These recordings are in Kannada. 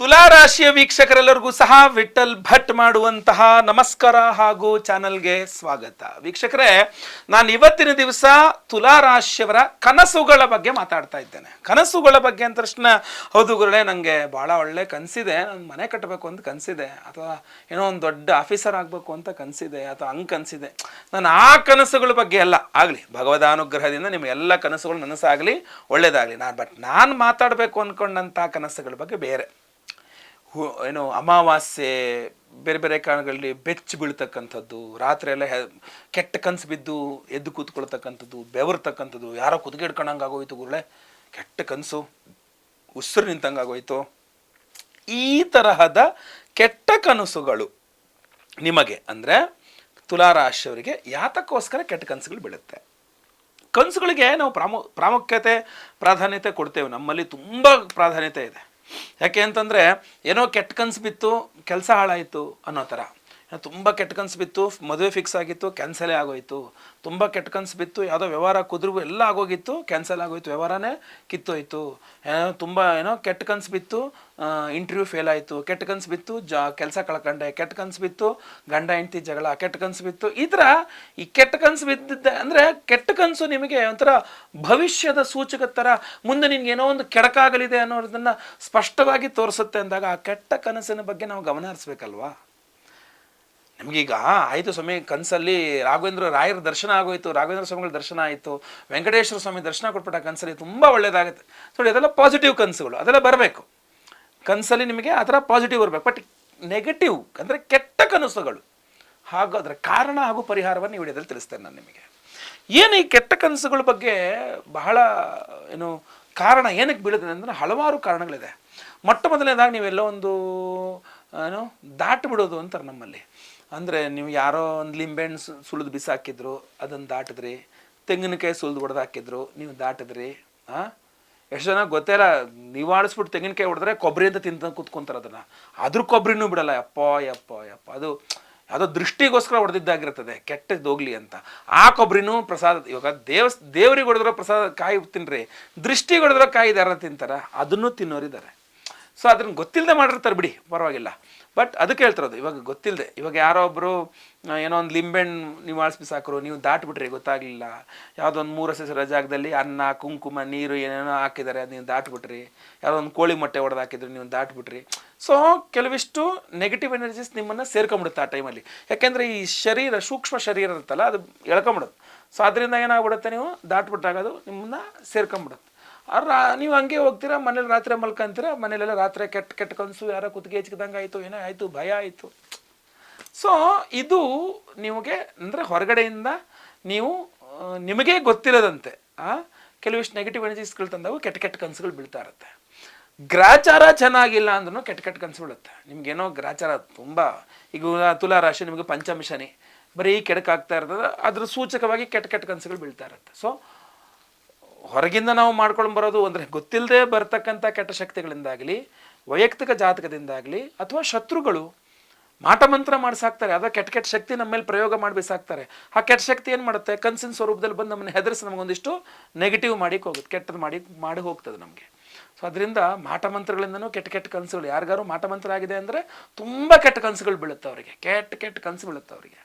ತುಲಾ ರಾಶಿಯ ವೀಕ್ಷಕರೆಲ್ಲರಿಗೂ ಸಹ ವಿಠಲ್ ಭಟ್ ಮಾಡುವಂತಹ ನಮಸ್ಕಾರ ಹಾಗೂ ಚಾನಲ್ಗೆ ಸ್ವಾಗತ. ವೀಕ್ಷಕರೇ, ನಾನು ಇವತ್ತಿನ ದಿವಸ ತುಲಾ ರಾಶಿಯವರ ಕನಸುಗಳ ಬಗ್ಗೆ ಮಾತಾಡ್ತಾ ಇದ್ದೇನೆ. ಕನಸುಗಳ ಬಗ್ಗೆ ಅಂತ ತಕ್ಷಣ ಹೌದು ಗುರುಗಳೇ, ನನಗೆ ಭಾಳ ಒಳ್ಳೆ ಕನಸಿದೆ, ನಾನು ಮನೆ ಕಟ್ಟಬೇಕು ಅಂತ ಕನಸಿದೆ, ಅಥವಾ ಏನೋ ಒಂದು ದೊಡ್ಡ ಆಫೀಸರ್ ಆಗಬೇಕು ಅಂತ ಕನಸಿದೆ, ಅಥವಾ ಹಂಗೆ ಕನಸಿದೆ. ನಾನು ಆ ಕನಸುಗಳ ಬಗ್ಗೆ ಎಲ್ಲ ಆಗಲಿ, ಭಗವದಾನುಗ್ರಹದಿಂದ ನಿಮ್ಮ ಎಲ್ಲ ಕನಸುಗಳು ನನಸಾಗಲಿ, ಒಳ್ಳೇದಾಗಲಿ. ನಾನು ಮಾತಾಡಬೇಕು ಅಂದ್ಕೊಂಡಂಥ ಕನಸುಗಳ ಬಗ್ಗೆ ಬೇರೆ. ಏನು ಅಮಾವಾಸ್ಯೆ ಬೇರೆ ಬೇರೆ ಕಾರಣಗಳಲ್ಲಿ ಬೆಚ್ಚಿ ಬೀಳ್ತಕ್ಕಂಥದ್ದು, ರಾತ್ರಿ ಎಲ್ಲ ಕೆಟ್ಟ ಕನಸು ಬಿದ್ದು ಎದ್ದು ಕೂತ್ಕೊಳ್ತಕ್ಕಂಥದ್ದು, ಬೆವರ್ತಕ್ಕಂಥದ್ದು, ಯಾರೋ ಕುದುಗೆ ಹಿಡ್ಕೊಂಡಂಗೆ ಆಗೋಯ್ತು ಗುರುಳೆ, ಕೆಟ್ಟ ಕನಸು, ಉಸಿರು ನಿಂತಂಗೆ ಆಗೋಯ್ತು. ಈ ತರಹದ ಕೆಟ್ಟ ಕನಸುಗಳು ನಿಮಗೆ ಅಂದರೆ ತುಲಾರಾಶಿಯವರಿಗೆ ಯಾತಕ್ಕೋಸ್ಕರ ಕೆಟ್ಟ ಕನಸುಗಳು ಬೀಳುತ್ತೆ? ಕನಸುಗಳಿಗೆ ನಾವು ಪ್ರಾಮುಖ್ಯತೆ ಪ್ರಾಧಾನ್ಯತೆ ಕೊಡ್ತೇವೆ. ನಮ್ಮಲ್ಲಿ ತುಂಬ ಪ್ರಾಧಾನ್ಯತೆ ಇದೆ. ಯಾಕೆ ಅಂತಂದರೆ, ಏನೋ ಕೆಟ್ಟ ಕನಸು ಬಿತ್ತು, ಕೆಲಸ ಹಾಳಾಯಿತು ಅನ್ನೋ ಥರ. ತುಂಬ ಕೆಟ್ಟ ಕನಸು ಬಿತ್ತು, ಮದುವೆ ಫಿಕ್ಸ್ ಆಗಿತ್ತು, ಕ್ಯಾನ್ಸಲೇ ಆಗೋಯಿತು. ತುಂಬ ಕೆಟ್ಟ ಕನಸು ಬಿತ್ತು, ಯಾವುದೋ ವ್ಯವಹಾರ ಕುದುರು ಎಲ್ಲ ಆಗೋಗಿತ್ತು, ಕ್ಯಾನ್ಸಲ್ ಆಗೋಯ್ತು, ವ್ಯವಹಾರನೇ ಕಿತ್ತೋಯ್ತು. ಏನೋ ಕೆಟ್ಟ ಕನಸು ಬಿತ್ತು, ಇಂಟರ್ವ್ಯೂ ಫೇಲ್ ಆಯಿತು, ಕೆಟ್ಟ ಕನಸು ಬಿತ್ತು, ಕೆಲಸ ಕಳ್ಕೊಂಡೆ, ಕೆಟ್ಟ ಕನಸು ಬಿತ್ತು, ಗಂಡ ಹೆಂಡತಿ ಜಗಳ, ಕೆಟ್ಟ ಕನಸು ಬಿತ್ತು. ಈ ಥರ ಈ ಕೆಟ್ಟ ಕನಸು ಬಿದ್ದಿದ್ದೆ ಅಂದರೆ, ಕೆಟ್ಟ ಕನಸು ನಿಮಗೆ ಒಂಥರ ಭವಿಷ್ಯದ ಸೂಚಕ ಥರ, ಮುಂದೆ ನಿನ್ಗೆ ಏನೋ ಒಂದು ಕೆಡಕಾಗಲಿದೆ ಅನ್ನೋದನ್ನು ಸ್ಪಷ್ಟವಾಗಿ ತೋರಿಸುತ್ತೆ. ಅಂದಾಗ ಆ ಕೆಟ್ಟ ಕನಸಿನ ಬಗ್ಗೆ ನಾವು ಗಮನ ಹರಿಸ್ಬೇಕಲ್ವಾ? ನಮಗೀಗ ಆಯಿತು ಸ್ವಾಮಿ, ಕನಸಲ್ಲಿ ರಾಘವೇಂದ್ರ ರಾಯರ ದರ್ಶನ ಆಗೋಯ್ತು, ರಾಘವೇಂದ್ರ ಸ್ವಾಮಿಗಳ ದರ್ಶನ ಆಯಿತು, ವೆಂಕಟೇಶ್ವರ ಸ್ವಾಮಿ ದರ್ಶನ ಕೊಟ್ಬಿಟ್ಟ, ಕನಸಲ್ಲಿ ತುಂಬ ಒಳ್ಳೆಯದಾಗುತ್ತೆ ನೋಡಿ. ಅದೆಲ್ಲ ಪಾಸಿಟಿವ್ ಕನಸುಗಳು, ಅದೆಲ್ಲ ಬರಬೇಕು ಕನಸಲ್ಲಿ, ನಿಮಗೆ ಆ ಥರ ಪಾಸಿಟಿವ್ ಬರಬೇಕು. ಬಟ್ ನೆಗೆಟಿವ್ ಅಂದರೆ ಕೆಟ್ಟ ಕನಸುಗಳು, ಹಾಗೂ ಅದರ ಕಾರಣ ಹಾಗೂ ಪರಿಹಾರವನ್ನು ಈ ವಿಡಿಯೋದಲ್ಲಿ ತಿಳಿಸ್ತೇನೆ ನಾನು ನಿಮಗೆ. ಏನು ಈ ಕೆಟ್ಟ ಕನಸುಗಳ ಬಗ್ಗೆ ಬಹಳ ಕಾರಣ ಏನಕ್ಕೆ ಬೀಳುತ್ತದೆ ಅಂದರೆ, ಹಲವಾರು ಕಾರಣಗಳಿದೆ. ಮೊಟ್ಟ ಮೊದಲನೇದಾಗಿ ನೀವೆಲ್ಲೋ ಒಂದು ದಾಟಿಬಿಡೋದು ಅಂತಾರೆ ನಮ್ಮಲ್ಲಿ. ಅಂದರೆ ನೀವು ಯಾರೋ ಒಂದು ಲಿಂಬೆಹಣ್ಣು ಸುಲಿದು ಬಿಸಾಕಿದ್ರು, ಅದನ್ನು ದಾಟಿದ್ರಿ. ತೆಂಗಿನಕಾಯಿ ಸುಲಿದು ಹೊಡೆದು ಹಾಕಿದ್ರು, ನೀವು ದಾಟಿದ್ರಿ. ಎಷ್ಟು ಜನ ಗೊತ್ತೇ ಇಲ್ಲ, ನೀವು ಆಡಿಸ್ಬಿಟ್ಟು ತೆಂಗಿನಕಾಯಿ ಹೊಡೆದ್ರೆ ಕೊಬ್ಬರಿ ಅಂತ ತಿಂತ ಕೂತ್ಕೊಂತಾರೆ. ಅದನ್ನು ಅದ್ರ ಕೊಬ್ಬರಿನೂ ಬಿಡಲ್ಲ. ಯಪ್ಪ ಅದು ಯಾವುದೋ ದೃಷ್ಟಿಗೋಸ್ಕರ ಹೊಡೆದಿದ್ದಾಗಿರ್ತದೆ, ಕೆಟ್ಟದ್ದು ಹೋಗ್ಲಿ ಅಂತ. ಆ ಕೊಬ್ಬರಿನೂ ಪ್ರಸಾದ. ಇವಾಗ ದೇವ್ರಿಗೆ ಹೊಡೆದ್ರೋ ಪ್ರಸಾದ ಕಾಯಿ ತಿನ್ನಿರಿ, ದೃಷ್ಟಿಗೆ ಹೊಡೆದ್ರೋ ಕಾಯಿ ಯಾರು ತಿಂತಾರ, ಅದನ್ನು ತಿನ್ನೋರಿದ್ದಾರೆ. ಸೊ ಅದನ್ನು ಗೊತ್ತಿಲ್ಲದೆ ಮಾಡಿರ್ತಾರೆ ಬಿಡಿ, ಪರವಾಗಿಲ್ಲ. ಬಟ್ ಅದಕ್ಕೆ ಹೇಳ್ತಿರೋದು, ಇವಾಗ ಗೊತ್ತಿಲ್ಲದೆ, ಇವಾಗ ಯಾರೋ ಒಬ್ಬರು ಏನೋ ಒಂದು ಲಿಂಬೆಹಣ್ಣು ನೀವು ಆಳಿಸ್ಬಿಸಾಕರು, ನೀವು ದಾಟ್ಬಿಟ್ರಿ, ಗೊತ್ತಾಗಲಿಲ್ಲ. ಯಾವುದೋ ಒಂದು 3 ಹಸಿರು ಜಾಗದಲ್ಲಿ ಅನ್ನ, ಕುಂಕುಮ, ನೀರು ಏನೇನೋ ಹಾಕಿದ್ದಾರೆ, ಅದು ನೀವು ದಾಟ್ಬಿಟ್ರಿ. ಯಾವುದೋ ಒಂದು ಕೋಳಿ ಮೊಟ್ಟೆ ಹೊಡೆದು ಹಾಕಿದ್ರು, ನೀವು ದಾಟ್ಬಿಟ್ರಿ. ಸೊ ಕೆಲವಿಷ್ಟು ನೆಗೆಟಿವ್ ಎನರ್ಜೀಸ್ ನಿಮ್ಮನ್ನು ಸೇರ್ಕೊಂಬಿಡುತ್ತೆ ಆ ಟೈಮಲ್ಲಿ. ಯಾಕೆಂದರೆ ಈ ಶರೀರ, ಸೂಕ್ಷ್ಮ ಶರೀರ ಇರುತ್ತಲ್ಲ, ಅದು ಎಳ್ಕೊಂಬಿಡುತ್ತೆ. ಸೊ ಅದರಿಂದ ಏನಾಗ್ಬಿಡುತ್ತೆ, ನೀವು ದಾಟ್ಬಿಟ್ಟಾಗ ಅದು ನಿಮ್ಮನ್ನು ಸೇರ್ಕೊಂಬಿಡುತ್ತೆ. ನೀವು ಹಂಗೆ ಹೋಗ್ತೀರಾ, ಮನೇಲಿ ರಾತ್ರಿ ಮಲ್ಕೊಂತೀರ, ಮನೇಲೆಲ್ಲ ರಾತ್ರಿ ಕೆಟ್ಟ ಕನಸು, ಯಾರೋ ಕುತ್ತಿಗೆ ಹೆಚ್ಚಿದಂಗೆ ಆಯಿತು, ಏನೋ ಆಯಿತು, ಭಯ ಆಯಿತು. ಸೊ ಇದು ನಿಮಗೆ ಅಂದರೆ ಹೊರಗಡೆಯಿಂದ ನೀವು ನಿಮಗೇ ಗೊತ್ತಿಲ್ಲದಂತೆ ಕೆಲವಿಷ್ಟು ನೆಗೆಟಿವ್ ಎನರ್ಜೀಸ್ಗಳು ತಂದವು ಕೆಟ್ಟ ಕನಸುಗಳು ಬೀಳ್ತಾ ಇರುತ್ತೆ. ಗ್ರಾಚಾರ ಚೆನ್ನಾಗಿಲ್ಲ ಅಂದ್ರೂ ಕೆಟ್ಟ ಕನಸು ಬೀಳುತ್ತೆ. ನಿಮಗೇನೋ ಗ್ರಾಚಾರ ತುಂಬ, ಈಗ ತುಲಾ ರಾಶಿ ನಿಮಗೆ ಪಂಚಮ ಶನಿ ಬರೀ ಕೆಡಕಾಗ್ತಾ ಇರ್ತದೆ, ಅದ್ರ ಸೂಚಕವಾಗಿ ಕೆಟ್ಟ ಕನಸುಗಳು ಬೀಳ್ತಾ ಇರುತ್ತೆ. ಸೊ ಹೊರಗಿಂದ ನಾವು ಮಾಡ್ಕೊಂಡು ಬರೋದು ಅಂದರೆ ಗೊತ್ತಿಲ್ಲದೆ ಬರ್ತಕ್ಕಂಥ ಕೆಟ್ಟ ಶಕ್ತಿಗಳಿಂದಾಗಲಿ, ವೈಯಕ್ತಿಕ ಜಾತಕದಿಂದಾಗಲಿ, ಅಥವಾ ಶತ್ರುಗಳು ಮಾಟಮಂತ್ರ ಮಾಡಿಸಾಕ್ತಾರೆ. ಅದರ ಕೆಟ್ಟ ಶಕ್ತಿ ನಮ್ಮ ಮೇಲೆ ಪ್ರಯೋಗ ಮಾಡಿ ಬಿಸಾಕ್ತಾರೆ. ಆ ಕೆಟ್ಟ ಶಕ್ತಿ ಏನು ಮಾಡುತ್ತೆ, ಕನಸಿನ ಸ್ವರೂಪದಲ್ಲಿ ಬಂದು ನಮ್ಮನ್ನು ಹೆದರಿಸಿ ನಮಗೊಂದಿಷ್ಟು ನೆಗೆಟಿವ್ ಮಾಡಿ ಹೋಗುತ್ತೆ, ಕೆಟ್ಟದ್ದು ಮಾಡಿ ಹೋಗ್ತದೆ ನಮಗೆ. ಸೊ ಅದರಿಂದ ಮಾಟಮಂತ್ರಗಳಿಂದನೂ ಕೆಟ್ಟ ಕನಸುಗಳು, ಯಾರಿಗಾರು ಮಾಟಮಂತ್ರ ಆಗಿದೆ ಅಂದರೆ ತುಂಬ ಕೆಟ್ಟ ಕನಸುಗಳು ಬೀಳುತ್ತೆ ಅವರಿಗೆ, ಕೆಟ್ಟ ಕನಸು ಬೀಳುತ್ತೆ ಅವರಿಗೆ.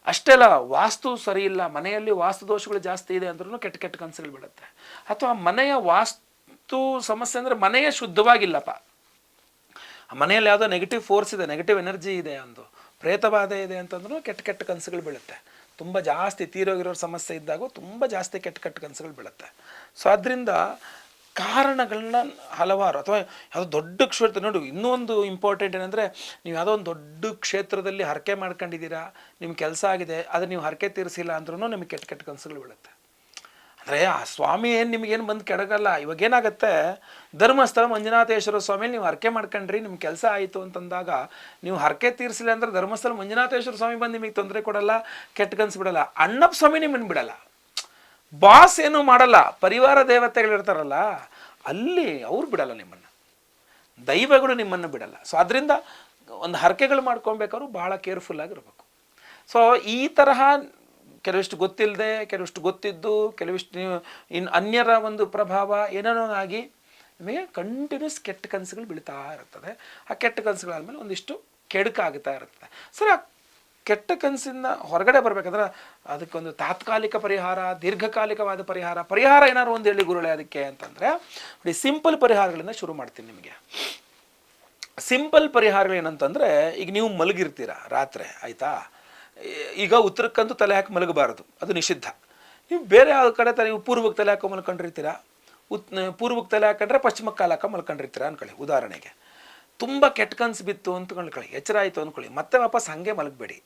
ಅಷ್ಟೇ ಅಲ್ಲ, ವಾಸ್ತು ಸರಿ ಇಲ್ಲ, ಮನೆಯಲ್ಲಿ ವಾಸ್ತು ದೋಷಗಳು ಜಾಸ್ತಿ ಇದೆ ಅಂದ್ರೂ ಕೆಟ್ಟ ಕನಸುಗಳು ಬೀಳುತ್ತೆ. ಅಥವಾ ಮನೆಯ ವಾಸ್ತು ಸಮಸ್ಯೆ ಅಂದರೆ ಮನೆಯ ಶುದ್ಧವಾಗಿಲ್ಲಪ್ಪ, ಆ ಮನೆಯಲ್ಲಿ ಯಾವುದೋ ನೆಗೆಟಿವ್ ಫೋರ್ಸ್ ಇದೆ, ನೆಗೆಟಿವ್ ಎನರ್ಜಿ ಇದೆ, ಒಂದು ಪ್ರೇತಬಾಧೆ ಇದೆ ಅಂತಂದ್ರೂ ಕೆಟ್ಟ ಕನಸುಗಳು ಬೀಳುತ್ತೆ. ತುಂಬ ಜಾಸ್ತಿ ತೀರೋಗಿರೋ ಸಮಸ್ಯೆ ಇದ್ದಾಗ ತುಂಬ ಜಾಸ್ತಿ ಕೆಟ್ಟ ಕನಸುಗಳು ಬೀಳುತ್ತೆ. ಸೊ ಅದರಿಂದ ಕಾರಣಗಳನ್ನ ಹಲವಾರು, ಅಥವಾ ಯಾವುದೋ ದೊಡ್ಡ ಕ್ಷೇತ್ರ ನೋಡಿ. ಇನ್ನೂ ಒಂದು ಇಂಪಾರ್ಟೆಂಟ್ ಏನಂದರೆ, ನೀವು ಯಾವುದೋ ಒಂದು ದೊಡ್ಡ ಕ್ಷೇತ್ರದಲ್ಲಿ ಹರಕೆ ಮಾಡ್ಕೊಂಡಿದ್ದೀರಾ, ನಿಮ್ಮ ಕೆಲಸ ಆಗಿದೆ, ಆದರೆ ನೀವು ಹರಕೆ ತೀರಿಸಿಲ್ಲ ಅಂದ್ರೂ ನಿಮಗೆ ಕೆಟ್ಟ ಕನಸುಗಳು ಬೀಳುತ್ತೆ. ಅಂದರೆ ಆ ಸ್ವಾಮಿ ಏನು ನಿಮಗೇನು ಬಂದು ಕೆಡಗಲ್ಲ. ಇವಾಗೇನಾಗುತ್ತೆ, ಧರ್ಮಸ್ಥಳ ಮಂಜುನಾಥೇಶ್ವರ ಸ್ವಾಮಿಯಲ್ಲಿ ನೀವು ಹರಕೆ ಮಾಡ್ಕೊಂಡ್ರಿ, ನಿಮ್ಮ ಕೆಲಸ ಆಯಿತು ಅಂತಂದಾಗ ನೀವು ಹರಕೆ ತೀರಿಸಿಲ್ಲ ಅಂದರೆ ಧರ್ಮಸ್ಥಳ ಮಂಜುನಾಥೇಶ್ವರ ಸ್ವಾಮಿ ಬಂದು ನಿಮಗೆ ತೊಂದರೆ ಕೊಡಲ್ಲ, ಕೆಟ್ಟ ಕನಸು ಬಿಡಲ್ಲ. ಅಣ್ಣಪ್ಪ ಸ್ವಾಮಿ ನಿಮ್ಮನ್ನು ಬಿಡಲ್ಲ, ಬಾಸ್ ಏನೂ ಮಾಡಲ್ಲ, ಪರಿವಾರ ದೇವತೆಗಳಿರ್ತಾರಲ್ಲ ಅಲ್ಲಿ ಅವ್ರು ಬಿಡಲ್ಲ ನಿಮ್ಮನ್ನು, ದೈವಗಳು ನಿಮ್ಮನ್ನು ಬಿಡಲ್ಲ. ಸೊ ಅದರಿಂದ ಒಂದು ಹರಕೆಗಳು ಮಾಡ್ಕೊಬೇಕಾದ್ರು ಭಾಳ ಕೇರ್ಫುಲ್ಲಾಗಿರ್ಬೇಕು. ಸೊ ಈ ತರಹ ಕೆಲವಿಷ್ಟು ಗೊತ್ತಿಲ್ಲದೆ, ಕೆಲವಿಷ್ಟು ಗೊತ್ತಿದ್ದು, ಕೆಲವಿಷ್ಟು ಅನ್ಯರ ಒಂದು ಪ್ರಭಾವ ಏನೇನೋ ಆಗಿ ನಿಮಗೆ ಕಂಟಿನ್ಯೂಸ್ ಕೆಟ್ಟ ಕನಸುಗಳು ಬೀಳ್ತಾ ಇರ್ತದೆ. ಆ ಕೆಟ್ಟ ಕನಸುಗಳಾದ್ಮೇಲೆ ಒಂದಿಷ್ಟು ಕೆಡುಕಾಗ್ತಾ ಇರ್ತದೆ. ಸರಿ, ಆ ಕೆಟ್ಟ ಕನಸಿಂದ ಹೊರಗಡೆ ಬರ್ಬೇಕಂದ್ರೆ ಅದಕ್ಕೊಂದು ತಾತ್ಕಾಲಿಕ ಪರಿಹಾರ, ದೀರ್ಘಕಾಲಿಕವಾದ ಪರಿಹಾರ ಏನಾದ್ರು ಒಂದು ಹೇಳಿ ಗುರುಳೆ ಅದಕ್ಕೆ ಅಂತಂದರೆ ನೋಡಿ, ಸಿಂಪಲ್ ಪರಿಹಾರಗಳಿಂದ ಶುರು ಮಾಡ್ತೀನಿ ನಿಮಗೆ. ಸಿಂಪಲ್ ಪರಿಹಾರಗಳು ಏನಂತಂದರೆ, ಈಗ ನೀವು ಮಲಗಿರ್ತೀರ ರಾತ್ರಿ, ಆಯಿತಾ? ಈಗ ಉತ್ತರಕ್ಕಂತೂ ತಲೆ ಹಾಕಿ ಮಲಗಬಾರದು, ಅದು ನಿಷಿದ್ಧ. ನೀವು ಬೇರೆ ಯಾವ ಕಡೆ ನೀವು ಪೂರ್ವಕ್ಕೆ ತಲೆ ಹಾಕೋ ಮಲ್ಕೊಂಡಿರ್ತೀರ, ಪೂರ್ವಕ್ಕೆ ತಲೆ ಹಾಕೊಂಡ್ರೆ ಪಶ್ಚಿಮಕ್ಕೆ ಕಾಲು ಹಾಕೋ ಮಲ್ಕೊಂಡಿರ್ತೀರ ಅಂದ್ಕೊಳ್ಳಿ. ಉದಾಹರಣೆಗೆ ತುಂಬ ಕೆಟ್ಟ ಕನಸು ಬಿತ್ತು ಅಂತ ಅಂದ್ಕೊಳ್ಳಿ, ಎಚ್ಚರ ಆಯಿತು ಅಂದ್ಕೊಳ್ಳಿ, ಮತ್ತೆ ವಾಪಸ್ ಹಾಗೆ ಮಲಗಬೇಡಿ.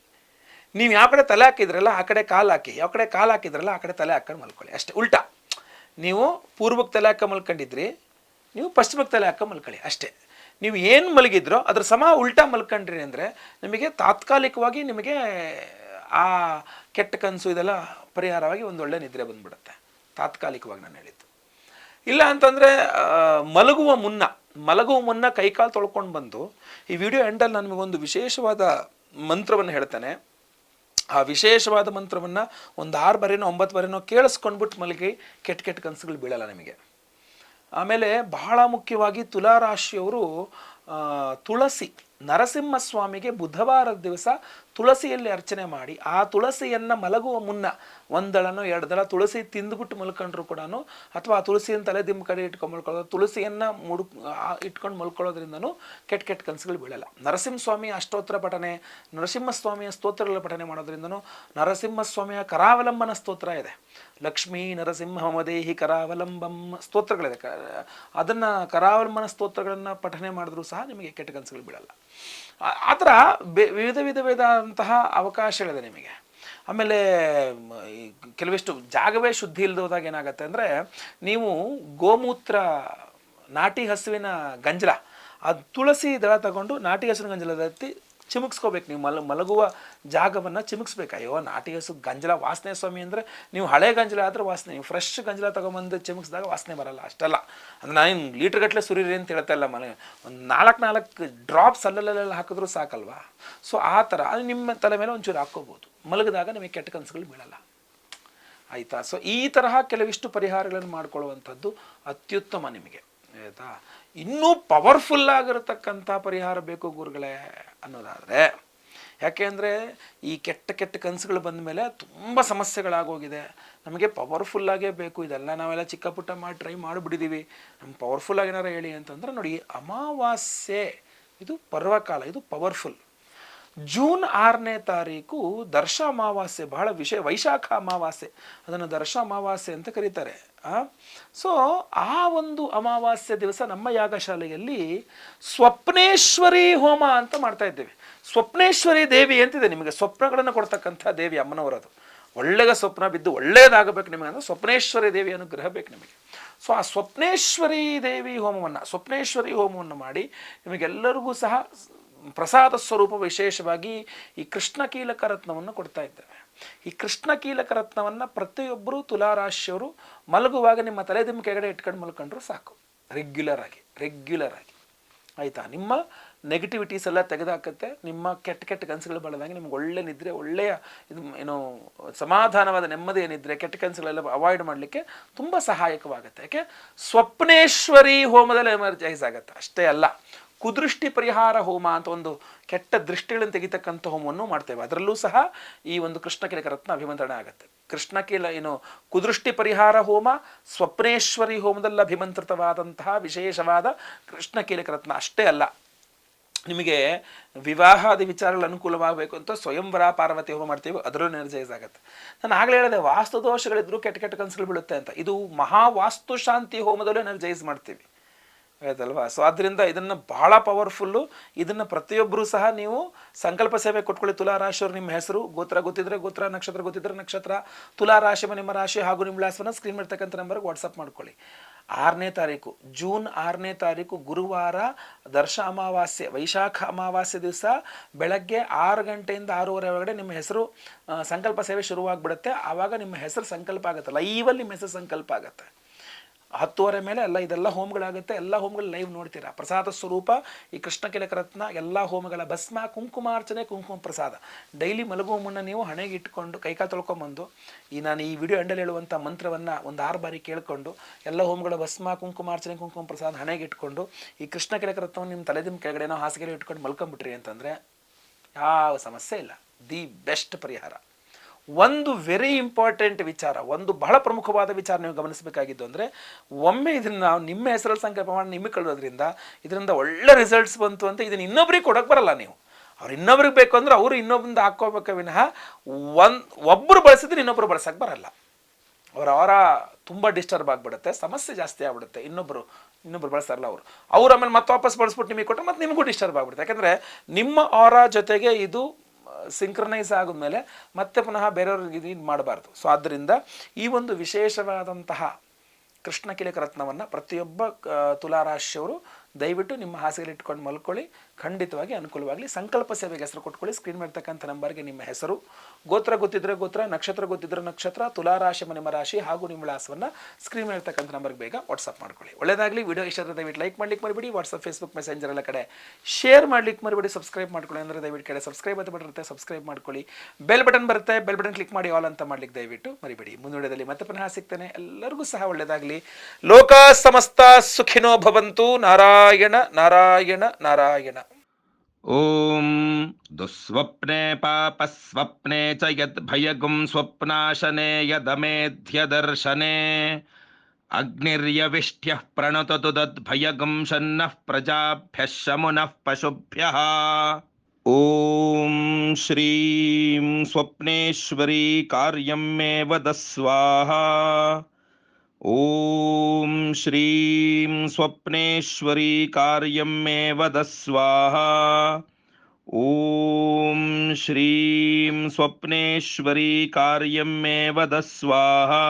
ನೀವು ಯಾವ ಕಡೆ ತಲೆ ಹಾಕಿದ್ರಲ್ಲ ಆ ಕಡೆ ಕಾಲು ಹಾಕಿ, ಯಾವ ಕಡೆ ಕಾಲು ಹಾಕಿದ್ರಲ್ಲ ಆ ಕಡೆ ತಲೆ ಹಾಕೊಂಡು ಮಲ್ಕೊಳ್ಳಿ, ಅಷ್ಟೇ. ಉಲ್ಟಾ, ನೀವು ಪೂರ್ವಕ್ಕೆ ತಲೆ ಹಾಕೋ ಮಲ್ಕೊಂಡಿದ್ರಿ, ನೀವು ಪಶ್ಚಿಮಕ್ಕೆ ತಲೆ ಹಾಕೋ ಮಲ್ಕೊಳ್ಳಿ, ಅಷ್ಟೇ. ನೀವು ಏನು ಮಲಗಿದ್ರೋ ಅದ್ರ ಸಮ ಉಲ್ಟಾ ಮಲ್ಕೊಂಡ್ರಿ ಅಂದರೆ ನಿಮಗೆ ತಾತ್ಕಾಲಿಕವಾಗಿ ನಿಮಗೆ ಆ ಕೆಟ್ಟ ಕನಸು ಇದೆಲ್ಲ ಪರಿಹಾರವಾಗಿ ಒಂದು ಒಳ್ಳೆ ನಿದ್ರೆ ಬಂದ್ಬಿಡುತ್ತೆ, ತಾತ್ಕಾಲಿಕವಾಗಿ ನಾನು ಹೇಳಿದ್ದು. ಇಲ್ಲ ಅಂತಂದರೆ ಮಲಗುವ ಮುನ್ನ ಕೈಕಾಲು ತೊಳ್ಕೊಂಡು ಬಂದು, ಈ ವಿಡಿಯೋ ಎಂಡಲ್ಲಿ ನಾನು ನಿಮಗೊಂದು ವಿಶೇಷವಾದ ಮಂತ್ರವನ್ನು ಹೇಳ್ತೇನೆ. ಆ ವಿಶೇಷವಾದ ಮಂತ್ರವನ್ನು ಒಂದು 6 ಬಾರಿನೋ 9 ಬಾರಿನೋ ಕೇಳಿಸ್ಕೊಂಡ್ಬಿಟ್ಟು ಮಲಗಿ ಕೆಟ್ಟ ಕನಸುಗಳು ಬೀಳಲ್ಲ ನಿಮಗೆ. ಆಮೇಲೆ ಬಹಳ ಮುಖ್ಯವಾಗಿ ತುಲಾರಾಶಿಯವರು ತುಳಸಿ, ನರಸಿಂಹಸ್ವಾಮಿಗೆ ಬುಧವಾರದ ದಿವಸ ತುಳಸಿಯಲ್ಲಿ ಅರ್ಚನೆ ಮಾಡಿ, ಆ ತುಳಸಿಯನ್ನು ಮಲಗುವ ಮುನ್ನ 1 ದಳನೋ 2 ದಳ ತುಳಸಿ ತಿಂದುಬಿಟ್ಟು ಮಲ್ಕೊಂಡ್ರು ಕೂಡ, ಅಥವಾ ಆ ತುಳಸಿಯನ್ನು ತಲೆ ದಿಂಬು ಕಡೆ ಇಟ್ಕೊಂಡು ಮಲ್ಕೊಳ್ಳೋದು, ತುಳಸಿಯನ್ನು ಇಟ್ಕೊಂಡು ಮಲ್ಕೊಳ್ಳೋದ್ರಿಂದನೂ ಕೆಟ್ಟ ಕನಸುಗಳು ಬೀಳಲ್ಲ. ನರಸಿಂಹಸ್ವಾಮಿಯ ಅಷ್ಟೋತ್ತರ ಪಠನೆ, ನರಸಿಂಹಸ್ವಾಮಿಯ ಸ್ತೋತ್ರಗಳ ಪಠನೆ ಮಾಡೋದ್ರಿಂದನೂ, ನರಸಿಂಹಸ್ವಾಮಿಯ ಕರಾವಲಂಬನ ಸ್ತೋತ್ರ ಇದೆ, ಲಕ್ಷ್ಮೀ ನರಸಿಂಹ ಮದೇಹಿ ಕರಾವಲಂಬಂ ಸ್ತೋತ್ರಗಳಿದೆ. ಅದನ್ನು ಕರಾವಲಂಬನ ಸ್ತೋತ್ರಗಳನ್ನು ಪಠನೆ ಮಾಡಿದ್ರೂ ಸಹ ನಿಮಗೆ ಕೆಟ್ಟ ಕನಸುಗಳು ಬೀಳಲ್ಲ. ಆ ಥರ ವಿಧವಾದಂತಹ ಅವಕಾಶಗಳಿದೆ ನಿಮಗೆ. ಆಮೇಲೆ ಕೆಲವಿಷ್ಟು ಜಾಗವೇ ಶುದ್ಧಿ ಇಲ್ಲದೋದಾಗ ಏನಾಗುತ್ತೆ ಅಂದರೆ, ನೀವು ಗೋಮೂತ್ರ, ನಾಟಿ ಹಸುವಿನ ಗಂಜಲ, ಅದು ತುಳಸಿ ದಳ ತಗೊಂಡು ನಾಟಿ ಹಸುವಿನ ಗಂಜಲದ ಎತ್ತಿ ಚಿಮುಕ್ಸ್ಕೋಬೇಕು. ನೀವು ಮಲಗುವ ಜಾಗವನ್ನು ಚಿಮುಕ್ಸ್ಬೇಕು. ಅಯ್ಯೋ, ನಾಟಿ ಹಸು ಗಂಜಲ ವಾಸನೆ ಸ್ವಾಮಿ ಅಂದರೆ, ನೀವು ಹಳೆ ಗಂಜಲ ಆದರೆ ವಾಸನೆ, ನೀವು ಫ್ರೆಶ್ ಗಂಜಲ ತೊಗೊಂಬಂದು ಚಿಮುಕ್ಸಿದಾಗ ವಾಸನೆ ಬರಲ್ಲ, ಅಷ್ಟಲ್ಲ. ಅಂದರೆ ನಾನು ಲೀಟ್ರ್ ಗಟ್ಟಲೆ ಸುರೀರಿ ಅಂತ ಹೇಳ್ತಾ ಇಲ್ಲ, ಒಂದು 4 ಡ್ರಾಪ್ಸ್ ಅಲ್ಲಲ್ಲೆಲ್ಲ ಹಾಕಿದ್ರೂ ಸಾಕಲ್ವಾ. ಸೊ ಆ ಥರ ಅದು ನಿಮ್ಮ ತಲೆ ಮೇಲೆ ಒಂಚೂರು ಹಾಕ್ಕೋಬೋದು, ಮಲಗಿದಾಗ ನಿಮಗೆ ಕೆಟ್ಟ ಕನಸುಗಳು ಬೀಳಲ್ಲ, ಆಯಿತಾ? ಸೊ ಈ ತರಹ ಕೆಲವಿಷ್ಟು ಪರಿಹಾರಗಳನ್ನು ಮಾಡ್ಕೊಳ್ಳುವಂಥದ್ದು ಅತ್ಯುತ್ತಮ ನಿಮಗೆ, ಆಯಿತಾ? ಇನ್ನೂ ಪವರ್ಫುಲ್ ಆಗಿರತಕ್ಕಂಥ ಪರಿಹಾರ ಬೇಕು ಗುರುಗಳೇ ಅನ್ನೋದಾದರೆ, ಯಾಕೆಂದರೆ ಈ ಕೆಟ್ಟ ಕನಸುಗಳು ಬಂದ ಮೇಲೆ ತುಂಬ ಸಮಸ್ಯೆಗಳಾಗೋಗಿದೆ. ನಮಗೆ ಪವರ್ಫುಲ್ಲಾಗೇ ಬೇಕು. ಇದೆಲ್ಲ ನಾವೆಲ್ಲ ಚಿಕ್ಕ ಪುಟ್ಟ ಮಾಡಿ ಟ್ರೈ ಮಾಡಿಬಿಟ್ಟಿದ್ದೀವಿ. ನಮ್ಗೆ ಪವರ್ಫುಲ್ಲಾಗಿ ಏನಾರು ಹೇಳಿ ಅಂತಂದರೆ, ನೋಡಿ, ಅಮಾವಾಸ್ಯೆ ಇದು ಪರ್ವಕಾಲ, ಇದು ಪವರ್ಫುಲ್. ಜೂನ್ 6ನೇ ತಾರೀಕು ದರ್ಶ ಅಮಾವಾಸ್ಯೆ, ಬಹಳ ವೈಶಾಖ ಅಮಾವಾಸ್ಯೆ, ಅದನ್ನು ದರ್ಶ ಅಮಾವಾಸ್ಯೆ ಅಂತ ಕರೀತಾರೆ. ಸೊ ಆ ಒಂದು ಅಮಾವಾಸ್ಯೆ ದಿವಸ ನಮ್ಮ ಯಾಗಶಾಲೆಯಲ್ಲಿ ಸ್ವಪ್ನೇಶ್ವರಿ ಹೋಮ ಅಂತ ಮಾಡ್ತಾ ಇದ್ದೇವೆ. ಸ್ವಪ್ನೇಶ್ವರಿ ದೇವಿ ಅಂತಿದೆ, ನಿಮಗೆ ಸ್ವಪ್ನಗಳನ್ನು ಕೊಡ್ತಕ್ಕಂಥ ದೇವಿ ಅಮ್ಮನವರದು. ಒಳ್ಳೆಯ ಸ್ವಪ್ನ ಬಿದ್ದು ಒಳ್ಳೆಯದಾಗಬೇಕು ನಿಮಗೆ ಅಂದರೆ ಸ್ವಪ್ನೇಶ್ವರಿ ದೇವಿ ಅನುಗ್ರಹ ಬೇಕು ನಿಮಗೆ. ಸೊ ಆ ಸ್ವಪ್ನೇಶ್ವರಿ ಹೋಮವನ್ನು ಮಾಡಿ ನಿಮಗೆಲ್ಲರಿಗೂ ಸಹ ಪ್ರಸಾದ ಸ್ವರೂಪ ವಿಶೇಷವಾಗಿ ಈ ಕೃಷ್ಣ ಕೀಲಕ ರತ್ನವನ್ನು ಕೊಡ್ತಾ ಇದ್ದೇವೆ. ಈ ಕೃಷ್ಣ ಕೀಲಕ ರತ್ನವನ್ನು ಪ್ರತಿಯೊಬ್ಬರು ತುಲಾರಾಶಿಯವರು ಮಲಗುವಾಗ ನಿಮ್ಮ ತಲೆದಿಮ್ಮ ಕೆಳಗಡೆ ಇಟ್ಕೊಂಡು ಮಲ್ಕೊಂಡ್ರು ಸಾಕು, ರೆಗ್ಯುಲರ್ ಆಗಿ, ಆಯಿತಾ? ನಿಮ್ಮ ನೆಗೆಟಿವಿಟೀಸ್ ಎಲ್ಲ ತೆಗೆದುಹಾಕುತ್ತೆ. ನಿಮ್ಮ ಕೆಟ್ಟ ಕನಸುಗಳು ಬಳದಾಗ ನಿಮ್ಗೆ ಒಳ್ಳೆ ನಿದ್ರೆ, ಒಳ್ಳೆಯ ಇದು ಏನು ಸಮಾಧಾನವಾದ ನೆಮ್ಮದಿಯ ನಿದ್ರೆ, ಕೆಟ್ಟ ಕನಸುಗಳೆಲ್ಲ ಅವಾಯ್ಡ್ ಮಾಡಲಿಕ್ಕೆ ತುಂಬ ಸಹಾಯಕವಾಗುತ್ತೆ. ಯಾಕೆ? ಸ್ವಪ್ನೇಶ್ವರಿ ಹೋಮದಲ್ಲಿ ಎಮರ್ಜೈಸ್ ಆಗುತ್ತೆ. ಅಷ್ಟೇ ಅಲ್ಲ, ಕುದೃಷ್ಟಿ ಪರಿಹಾರ ಹೋಮ ಅಂತ ಒಂದು ಕೆಟ್ಟ ದೃಷ್ಟಿಗಳನ್ನು ತೆಗಿತಕ್ಕಂಥ ಹೋಮವನ್ನು ಮಾಡ್ತೇವೆ. ಅದರಲ್ಲೂ ಸಹ ಈ ಒಂದು ಕೃಷ್ಣ ಕೀಲಕ ರತ್ನ ಅಭಿಮಂತ್ರಣೆ ಆಗುತ್ತೆ. ಕುದೃಷ್ಟಿ ಪರಿಹಾರ ಹೋಮ, ಸ್ವಪ್ನೇಶ್ವರಿ ಹೋಮದಲ್ಲಿ ಅಭಿಮಂತ್ರಿತವಾದಂತಹ ವಿಶೇಷವಾದ ಕೃಷ್ಣ ಕೀಲಕ ರತ್ನ. ಅಷ್ಟೇ ಅಲ್ಲ, ನಿಮಗೆ ವಿವಾಹಾದಿ ವಿಚಾರಗಳು ಅನುಕೂಲವಾಗಬೇಕು ಅಂತ ಸ್ವಯಂವರ ಪಾರ್ವತಿ ಹೋಮ ಮಾಡ್ತೀವಿ, ಅದರಲ್ಲೂ ಎನರ್ಜೈಸ್ ಆಗುತ್ತೆ. ನಾನು ಆಗಲೇ ಹೇಳಿದೆ, ವಾಸ್ತು ದೋಷಗಳಿದ್ರು ಕೆಟ್ಟ ಕನಸುಗಳು ಬೀಳುತ್ತೆ ಅಂತ. ಇದು ಮಹಾವಾಸ್ತು ಶಾಂತಿ ಹೋಮದಲ್ಲೂ ಎನರ್ಜೈಸ್ ಮಾಡ್ತೀವಿ, ಆಯ್ತಲ್ವಾ? ಸೊ ಆದ್ದರಿಂದ ಇದನ್ನು ಬಹಳ ಪವರ್ಫುಲ್ಲು. ಇದನ್ನು ಪ್ರತಿಯೊಬ್ಬರೂ ಸಹ ನೀವು ಸಂಕಲ್ಪ ಸೇವೆ ಕೊಟ್ಕೊಳ್ಳಿ. ತುಲಾರಾಶಿಯವರು ನಿಮ್ಮ ಹೆಸರು, ಗೋತ್ರ ಗೊತ್ತಿದ್ರೆ ಗೋತ್ರ, ನಕ್ಷತ್ರ ಗೊತ್ತಿದ್ರೆ ನಕ್ಷತ್ರ, ತುಲಾರಾಶಿ ನಿಮ್ಮ ರಾಶಿ ಹಾಗೂ ನಿಮ್ಮ ವಿಳಾಸವನ್ನು ಸ್ಕ್ರೀನ್ ಮಾಡ್ತಕ್ಕಂಥ ನಂಬರ್ಗೆ ವಾಟ್ಸಪ್ ಮಾಡ್ಕೊಳ್ಳಿ. 6ನೇ ತಾರೀಕು, ಜೂನ್ 6ನೇ ತಾರೀಕು ಗುರುವಾರ ದರ್ಶ ಅಮಾವಾಸ್ಯೆ, ವೈಶಾಖ ಅಮಾವಾಸ್ಯೆ ದಿವಸ ಬೆಳಗ್ಗೆ 6 ಗಂಟೆಯಿಂದ 6:30 ಒಳಗಡೆ ನಿಮ್ಮ ಹೆಸರು ಸಂಕಲ್ಪ ಸೇವೆ ಶುರುವಾಗ್ಬಿಡುತ್ತೆ. ಆವಾಗ ನಿಮ್ಮ ಹೆಸರು ಸಂಕಲ್ಪ ಆಗುತ್ತೆ, ಲೈವಲ್ಲಿ ನಿಮ್ಮ ಹೆಸರು ಸಂಕಲ್ಪ ಆಗುತ್ತೆ. 10:30 ಮೇಲೆ ಎಲ್ಲ ಇದೆಲ್ಲ ಹೋಮಗಳಾಗುತ್ತೆ. ಎಲ್ಲ ಹೋಮಗಳು ಲೈವ್ ನೋಡ್ತೀರಾ. ಪ್ರಸಾದ ಸ್ವರೂಪ ಈ ಕೃಷ್ಣ ಕಿಲಕ ರತ್ನ ಎಲ್ಲ ಹೋಮಗಳ ಭಸ್ಮ, ಕುಂಕುಮಾರ್ಚನೆ, ಕುಂಕುಮ ಪ್ರಸಾದ. ಡೈಲಿ ಮಲಗುವ ಮುನ್ನ ನೀವು ಹಣೆಗೆ ಇಟ್ಕೊಂಡು ಕೈಕಾಲು ತೊಳ್ಕೊಂಬಂದು ನಾನು ಈ ವಿಡಿಯೋ ಎಂಡಲ್ಲಿ ಹೇಳುವಂಥ ಮಂತ್ರವನ್ನು ಒಂದು 6 ಬಾರಿ ಕೇಳಿಕೊಂಡು ಎಲ್ಲ ಹೋಮಗಳ ಭಸ್ಮ, ಕುಂಕುಮಾರ್ಚನೆ, ಕುಂಕುಮ ಪ್ರಸಾದ ಹಣೆಗೆ ಇಟ್ಕೊಂಡು ಈ ಕೃಷ್ಣ ಕಿಲಕ ರತ್ನವನ್ನು ನಿಮ್ಮ ತಲೆದಿಮ್ಮ ಕೆಳಗಡೆನೋ ಹಾಸಿಗೆ ಇಟ್ಕೊಂಡು ಮಲ್ಕೊಂಬಿಟ್ರಿ ಅಂತಂದರೆ ಯಾವ ಸಮಸ್ಯೆ ಇಲ್ಲ. ದಿ ಬೆಸ್ಟ್ ಪರಿಹಾರ. ಒಂದು ವೆರಿ ಇಂಪಾರ್ಟೆಂಟ್ ವಿಚಾರ, ಒಂದು ಬಹಳ ಪ್ರಮುಖವಾದ ವಿಚಾರ ನೀವು ಗಮನಿಸಬೇಕಾಗಿದ್ದು ಅಂದರೆ, ಒಮ್ಮೆ ಇದನ್ನು ನಾವು ನಿಮ್ಮ ಹೆಸರಲ್ಲಿ ಸಂಕಲ್ಪ ಮಾಡಿ ನಿಮಗೆ ಕಳೆಯೋದ್ರಿಂದ ಇದರಿಂದ ಒಳ್ಳೆ ರಿಸಲ್ಟ್ಸ್ ಬಂತು ಅಂತ ಇದನ್ನು ಇನ್ನೊಬ್ರಿಗೆ ಕೊಡೋಕ್ಕೆ ಬರಲ್ಲ. ನೀವು ಅವ್ರು ಇನ್ನೊಬ್ರಿಗೆ ಬೇಕು ಅಂದರೆ ಅವರು ಇನ್ನೊಬ್ಬರಿಂದ ಹಾಕ್ಕೋಬೇಕ ವಿನಃ ಒಬ್ಬರು ಬಳಸಿದ್ರೆ ಇನ್ನೊಬ್ಬರು ಬಳಸೋಕ್ಕೆ ಬರಲ್ಲ. ಅವರ ತುಂಬ ಡಿಸ್ಟರ್ಬ್ ಆಗಿಬಿಡುತ್ತೆ, ಸಮಸ್ಯೆ ಜಾಸ್ತಿ ಆಗಿಬಿಡುತ್ತೆ. ಇನ್ನೊಬ್ರು ಬಳಸ್ತಾರಲ್ಲ ಅವ್ರು ಆಮೇಲೆ ಮತ್ತೆ ವಾಪಸ್ ಬಳಸ್ಬಿಟ್ಟು ನಿಮಗೆ ಕೊಟ್ಟರೆ ಮತ್ತೆ ನಿಮಗೂ ಡಿಸ್ಟರ್ಬ್ ಆಗಿಬಿಡುತ್ತೆ. ಯಾಕಂದರೆ ನಿಮ್ಮ ಆರಾ ಜೊತೆಗೆ ಇದು ಸಿಂಕ್ರನೈಸ್ ಆದಮೇಲೆ ಮತ್ತೆ ಪುನಃ ಬೇರೆಯವ್ರಿಗೆ ಇದು ಮಾಡಬಾರ್ದು. ಸೊ ಆದ್ದರಿಂದ ಈ ಒಂದು ವಿಶೇಷವಾದಂತಹ ಕೃಷ್ಣ ಕಿಲಕ ರತ್ನವನ್ನು ಪ್ರತಿಯೊಬ್ಬ ತುಲಾರಾಶಿಯವರು ದಯವಿಟ್ಟು ನಿಮ್ಮ ಹಾಸಿಗೆಯಲ್ಲಿ ಇಟ್ಕೊಂಡು ಮಲ್ಕೊಳ್ಳಿ. ಖಂಡಿತವಾಗಿ ಅನುಕೂಲವಾಗಲಿ. ಸಂಕಲ್ಪ ಸೇವೆಗೆ ಹೆಸರು ಕೊಟ್ಕೊಳ್ಳಿ. ಸ್ಕ್ರೀನ್ ಮಾಡ್ತಕ್ಕಂಥ ನಂಬರ್ಗೆ ನಿಮ್ಮ ಹೆಸರು, ಗೋತ್ರ ಗೊತ್ತಿದ್ರೆ ಗೋತ್ರ, ನಕ್ಷತ್ರ ಗೊತ್ತಿದ್ರೆ ನಕ್ಷತ್ರ, ತುಲಾರಾಶಿ ನಿಮ್ಮ ರಾಶಿ ಹಾಗೂ ನಿಮ್ಮ ವಿಳಾಸವನ್ನು ಸ್ಕ್ರೀನ್ ಮಾಡ್ತಕ್ಕಂಥ ನಂಬರ್ಗೆ ಬೇಗ ವಾಟ್ಸಪ್ ಮಾಡ್ಕೊಳ್ಳಿ. ಒಳ್ಳೆಯದಾಗಲಿ. ವಿಡಿಯೋ ಇಷ್ಟ ದಯವಿಟ್ಟು ಲೈಕ್ ಮಾಡ್ಲಿಕ್ಕೆ ಮರಿಬೇಡಿ. ವಾಟ್ಸಪ್, ಫೇಸ್ಬುಕ್, ಮೆಸೆಂಜರ್ ಎಲ್ಲ ಕಡೆ ಶೇರ್ ಮಾಡ್ಲಿಕ್ಕೆ ಮರಿಬೇಡಿ. ಸಬ್ಸ್ಕ್ರೈಬ್ ಮಾಡ್ಕೊಳ್ಳಿ ಅಂದರೆ ದಯವಿಟ್ಟು ಕಡೆ ಸಬ್ಸ್ಕ್ರೈಬ್ ಅಂತ ಬರುತ್ತೆ, ಸಬ್ಸ್ಕ್ರೈಬ್ ಮಾಡ್ಕೊಳ್ಳಿ. ಬೆಲ್ ಬಟನ್ ಬರುತ್ತೆ, ಬೆಲ್ ಬಟನ್ ಕ್ಲಿಕ್ ಮಾಡಿ ಆಲ್ ಅಂತ ಮಾಡ್ಲಿಕ್ಕೆ ದಯವಿಟ್ಟು ಮರಿಬೇಡಿ. ಮುಂದುವರೆದಲ್ಲಿ ಮತ್ತೆ ಪುನಃ ಸಿಗ್ತೇನೆ. ಎಲ್ಲರಿಗೂ ಸಹ ಒಳ್ಳೆಯದಾಗಲಿ. ಲೋಕ ಸಮಸ್ತ ಸುಖಿನೋ ಭವಂತು. ನಾರಾಯಣ ನಾರಾಯಣ ನಾರಾಯಣ. ಓಂ ದುಸ್ವಪ್ನೆ ಪಾಪಸ್ವಪ್ನೆ ಚ ಯದ್ ಭಯಗುಂ ಸ್ವಪ್ನಾಶನೆ ಯದಮೇಧ್ಯ ದರ್ಶನೆ ಅಗ್ನಿರ್ಯವಿಷ್ಟ್ಯಃ ಪ್ರಣತತು ತದ್ಭಯಗುಂ ಶನ್ನಃ ಪ್ರಜಾಭ್ಯಃ ಶಮುನಃ ಪಶುಭ್ಯಃ. ಓಂ ಶ್ರೀಂ ಸ್ವಪ್ನೇಶ್ವರಿ ಕಾರ್ಯಂ ಮೇ ವದ ಸ್ವಾಹಾ. ಓಂ ಶ್ರೀಂ ಸ್ವಪ್ನೇಶ್ವರಿ ಕಾರ್ಯಂ ಮೇ ವದ ಸ್ವಾಹಾ. ಓಂ ಶ್ರೀಂ ಸ್ವಪ್ನೇಶ್ವರಿ ಕಾರ್ಯಂ ಮೇ ವದ ಸ್ವಾಹಾ.